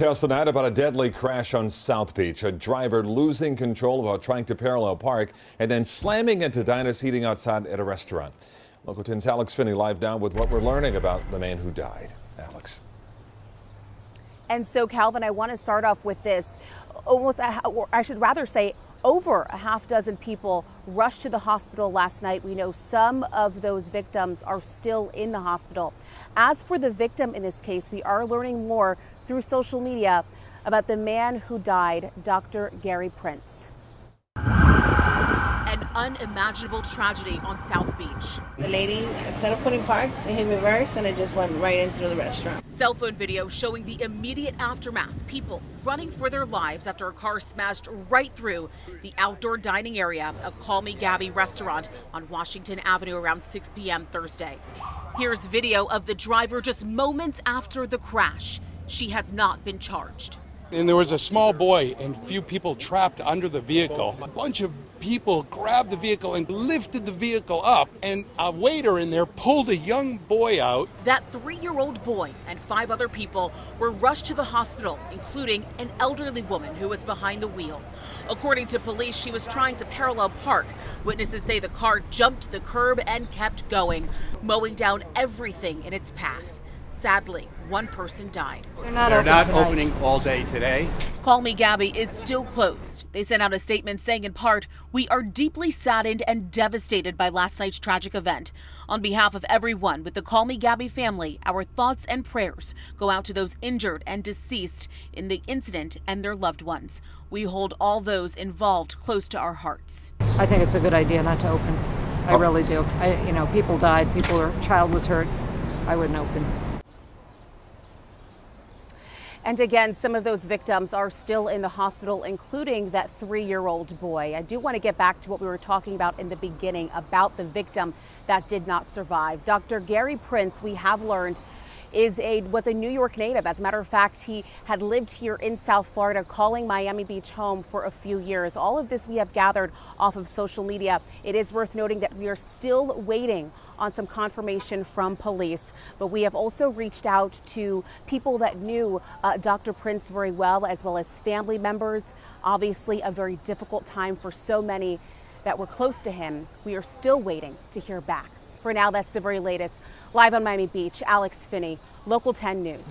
Chaos tonight about a deadly crash on South Beach. A driver losing control while trying to parallel park and then slamming into diners eating outside at a restaurant. Local 10's Alex Finney live now with what we're learning about the man who died. Alex. And so, Calvin, I want to start off with this. I should rather say, over a half dozen people rushed to the hospital last night. We know some of those victims are still in the hospital. As for the victim in this case, we are learning more through social media about the man who died, Dr. Gary Prince. An unimaginable tragedy on South Beach. The lady, instead of putting park, they hit reverse and it just went right into the restaurant. Cell phone video showing the immediate aftermath. People running for their lives after a car smashed right through the outdoor dining area of Call Me Gabby restaurant on Washington Avenue around 6 p.m. Thursday. Here's video of the driver just moments after the crash. She has not been charged. And there was a small boy and a few people trapped under the vehicle. A bunch of people grabbed the vehicle and lifted the vehicle up, and a waiter in there pulled a young boy out. That 3-year-old boy and 5 other people were rushed to the hospital, including an elderly woman who was behind the wheel. According to police, she was trying to parallel park. Witnesses say the car jumped the curb and kept going, mowing down everything in its path. Sadly, one person died. They're not opening all day today. Call Me Gabby is still closed. They sent out a statement saying in part, "We are deeply saddened and devastated by last night's tragic event. On behalf of everyone with the Call Me Gabby family, our thoughts and prayers go out to those injured and deceased in the incident and their loved ones. We hold all those involved close to our hearts." I think it's a good idea not to open. I really do. People died, child was hurt. I wouldn't open. And again, some of those victims are still in the hospital, including that 3-year-old boy. I do want to get back to what we were talking about in the beginning about the victim that did not survive. Dr. Gary Prince, we have learned, was a New York native. As a matter of fact, he had lived here in South Florida, calling Miami Beach home for a few years. All of this we have gathered off of social media. It is worth noting that we are still waiting on some confirmation from police, but we have also reached out to people that knew Dr. Prince very well, as well as family members. Obviously, a very difficult time for so many that were close to him. We are still waiting to hear back. For now, that's the very latest. Live on Miami Beach, Alex Finney, Local 10 News.